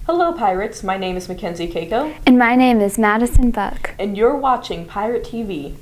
Hello, Pirates. My name is Mackenzie Keiko. And my name is Madison Buck. And you're watching Pirate TV.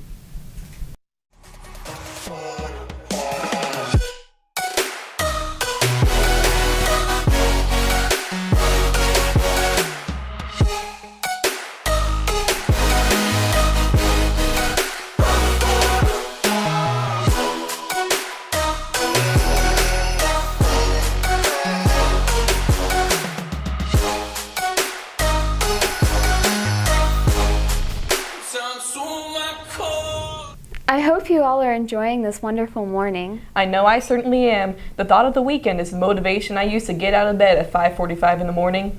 I hope you all are enjoying this wonderful morning. I know I certainly am. The thought of the weekend is the motivation I use to get out of bed at 5:45 in the morning.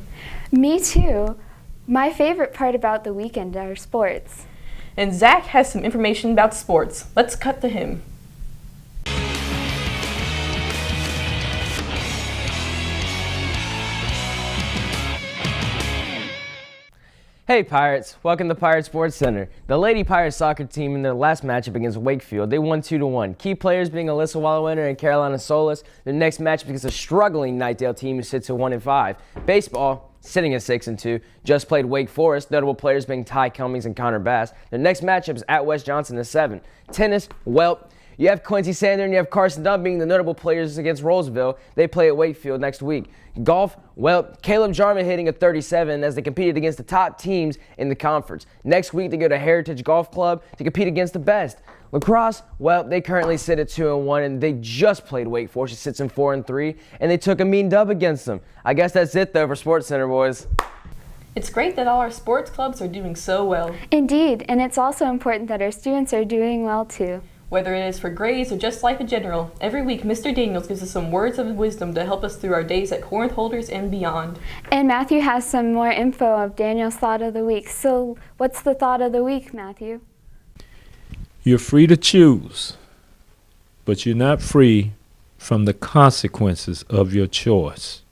Me too. My favorite part about the weekend are sports. And Zach has some information about sports. Let's cut to him. Hey Pirates, welcome to Pirate Sports Center. The Lady Pirates soccer team in their last matchup against Wakefield, they won 2-1. Key players being Alyssa Wallowinter and Carolina Solis. Their next matchup against a struggling Knightdale team who sits at 1-5. Baseball, sitting at 6-2, just played Wake Forest, notable players being Ty Cummings and Connor Bass. Their next matchup is at West Johnson at 7. Tennis, well, you have Quincy Sander and you have Carson Dunn being the notable players against Roseville. They play at Wakefield next week. Golf, well, Caleb Jarman hitting a 37 as they competed against the top teams in the conference. Next week, they go to Heritage Golf Club to compete against the best. Lacrosse, well, they currently sit at 2-1, and they just played Wake Forest. It sits in 4-3, and they took a mean dub against them. I guess that's it, though, for Sports Center, boys. It's great that all our sports clubs are doing so well. Indeed, and it's also important that our students are doing well too. Whether it is for grades or just life in general, every week Mr. Daniels gives us some words of wisdom to help us through our days at Corinth Holders and beyond. And Matthew has some more info of Daniel's thought of the week. So what's the thought of the week, Matthew? You're free to choose, but you're not free from the consequences of your choice.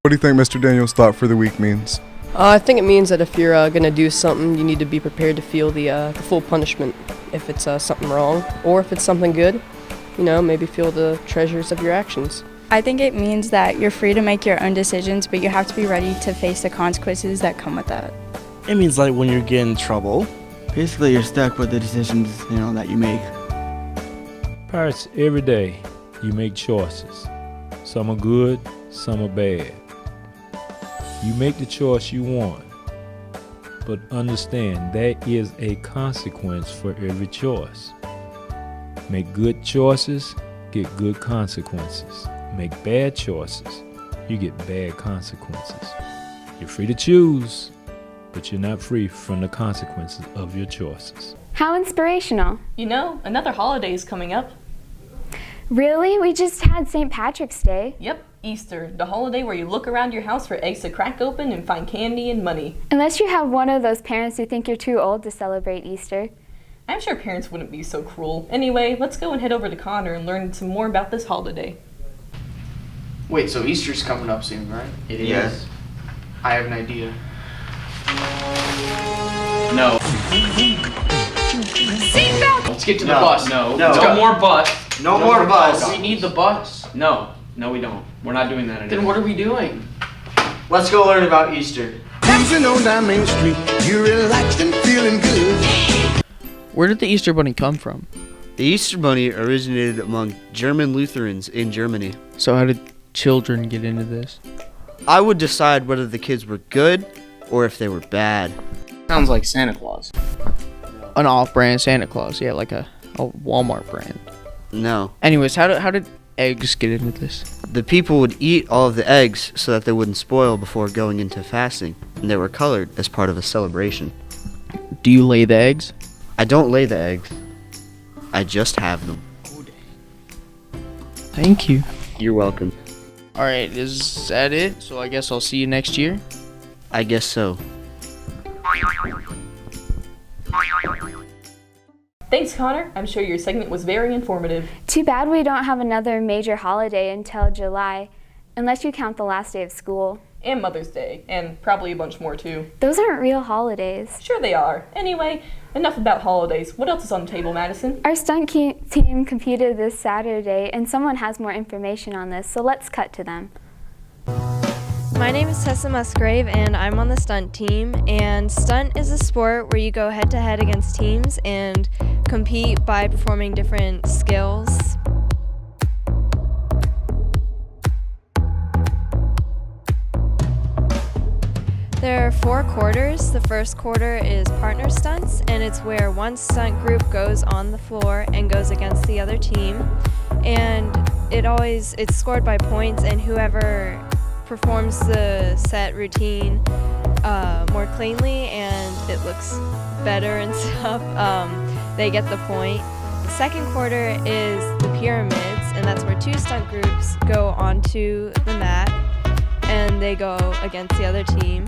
What do you think Mr. Daniels' thought for the week means? I think it means that if you're going to do something, you need to be prepared to feel the full punishment if it's something wrong, or if it's something good, you know, maybe feel the treasures of your actions. I think it means that you're free to make your own decisions, but you have to be ready to face the consequences that come with that. It means like when you get in trouble, basically you're stuck with the decisions, that you make. Pirates, every day you make choices. Some are good, some are bad. You make the choice you want, but understand there is a consequence for every choice. Make good choices, get good consequences. Make bad choices, you get bad consequences. You're free to choose, but you're not free from the consequences of your choices. How inspirational. You know, another holiday is coming up. Really? We just had St. Patrick's Day. Yep, Easter, the holiday where you look around your house for eggs to crack open and find candy and money. Unless you have one of those parents who think you're too old to celebrate Easter. I'm sure parents wouldn't be so cruel. Anyway, let's go and head over to Connor and learn some more about this holiday. Wait, so Easter's coming up soon, right? It is. Yes. I have an idea. No. Let's get to the bus. No. Let's go more bus. No more bus. We need the bus. No, we don't. We're not doing that anymore. Then what are we doing? Let's go learn about Easter. Dancing on down Main Street, you're relaxed and feeling good. Where did the Easter Bunny come from? The Easter Bunny originated among German Lutherans in Germany. So how did children get into this? I would decide whether the kids were good or if they were bad. Sounds like Santa Claus. An off-brand Santa Claus, yeah, like a Walmart brand. No. Anyways, how did eggs get into this? The people would eat all of the eggs so that they wouldn't spoil before going into fasting, and they were colored as part of a celebration. Do you lay the eggs? I don't lay the eggs. I just have them. Thank you. You're welcome. Alright, is that it? So I guess I'll see you next year? I guess so. Thanks, Connor. I'm sure your segment was very informative. Too bad we don't have another major holiday until July, unless you count the last day of school. And Mother's Day, and probably a bunch more too. Those aren't real holidays. Sure they are. Anyway, enough about holidays. What else is on the table, Madison? Our stunt team competed this Saturday, and someone has more information on this, so let's cut to them. My name is Tessa Musgrave and I'm on the Stunt team, and Stunt is a sport where you go head to head against teams and compete by performing different skills. There are 4 quarters. The first quarter is partner stunts, and it's where one stunt group goes on the floor and goes against the other team. And it's scored by points, and whoever performs the set routine more cleanly and it looks better and stuff, they get the point. The second quarter is the pyramids, and that's where 2 stunt groups go onto the mat and they go against the other team.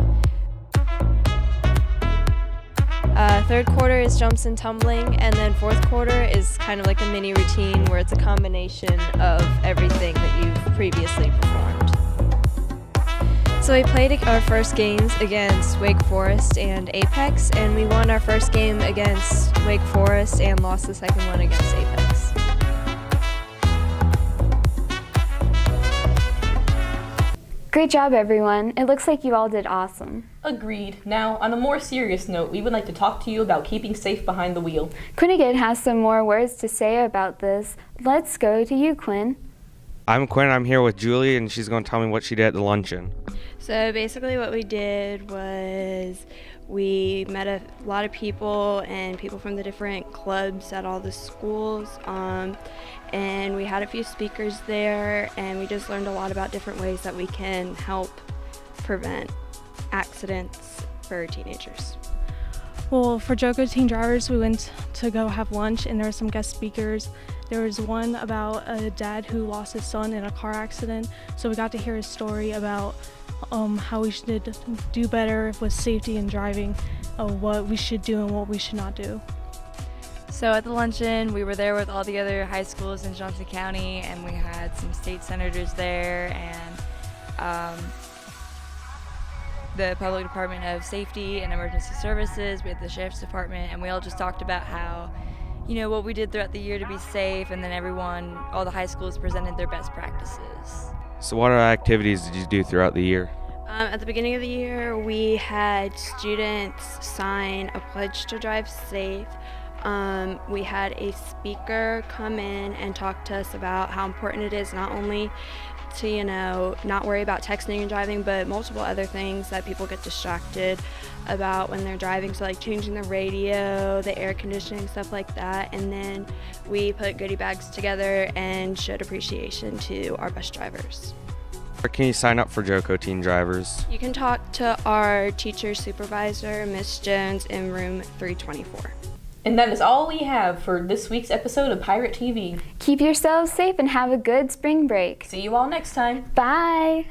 Third quarter is jumps and tumbling, and then fourth quarter is kind of like a mini routine where it's a combination of everything that you've previously performed. So we played our first games against Wake Forest and Apex, and we won our first game against Wake Forest and lost the second one against Apex. Great job, everyone. It looks like you all did awesome. Agreed. Now, on a more serious note, we would like to talk to you about keeping safe behind the wheel. Quinnigan has some more words to say about this. Let's go to you, Quinn. I'm Quinn. I'm here with Julie, and she's going to tell me what she did at the luncheon. So basically what we did was we met a lot of people and people from the different clubs at all the schools, and we had a few speakers there, and we just learned a lot about different ways that we can help prevent accidents for teenagers. Well, for JOCO teen drivers, we went to go have lunch, and there were some guest speakers. There was one about a dad who lost his son in a car accident, so we got to hear his story about how we should do better with safety and driving, what we should do and what we should not do. So at the luncheon, we were there with all the other high schools in Johnson County, and we had some state senators there and the Public Department of Safety and Emergency Services. We had the Sheriff's Department, and we all just talked about how, you know, what we did throughout the year to be safe, and then all the high schools presented their best practices. So what activities did you do throughout the year? At the beginning of the year, we had students sign a pledge to drive safe. We had a speaker come in and talk to us about how important it is not only to, you know, not worry about texting and driving, but multiple other things that people get distracted about when they're driving. So like changing the radio, the air conditioning, stuff like that. And then we put goodie bags together and showed appreciation to our bus drivers. Where can you sign up for JOCO teen drivers? You can talk to our teacher supervisor, Miss Jones, in room 324. And that is all we have for this week's episode of Pirate TV. Keep yourselves safe and have a good spring break. See you all next time. Bye.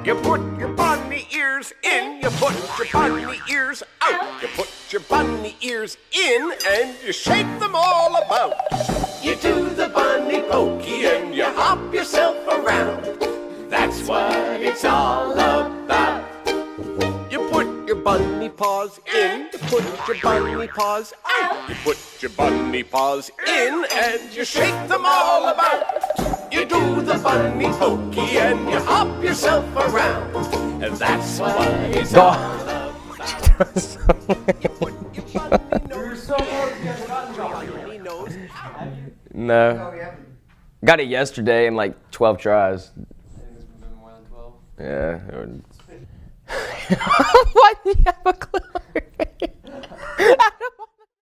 You put your bunny ears in, you put your bunny ears out. You put your bunny ears in and you shake them all about. You do the bunny pokey and you hop yourself around. That's what it's all about. You put your bunny paws in, you put your bunny paws out. You put your bunny paws in and you shake them all about. You do the bunny pokey and you hop yourself around. And that's what it's all about. No. Got it yesterday in like 12 tries. Yeah. Why do you have a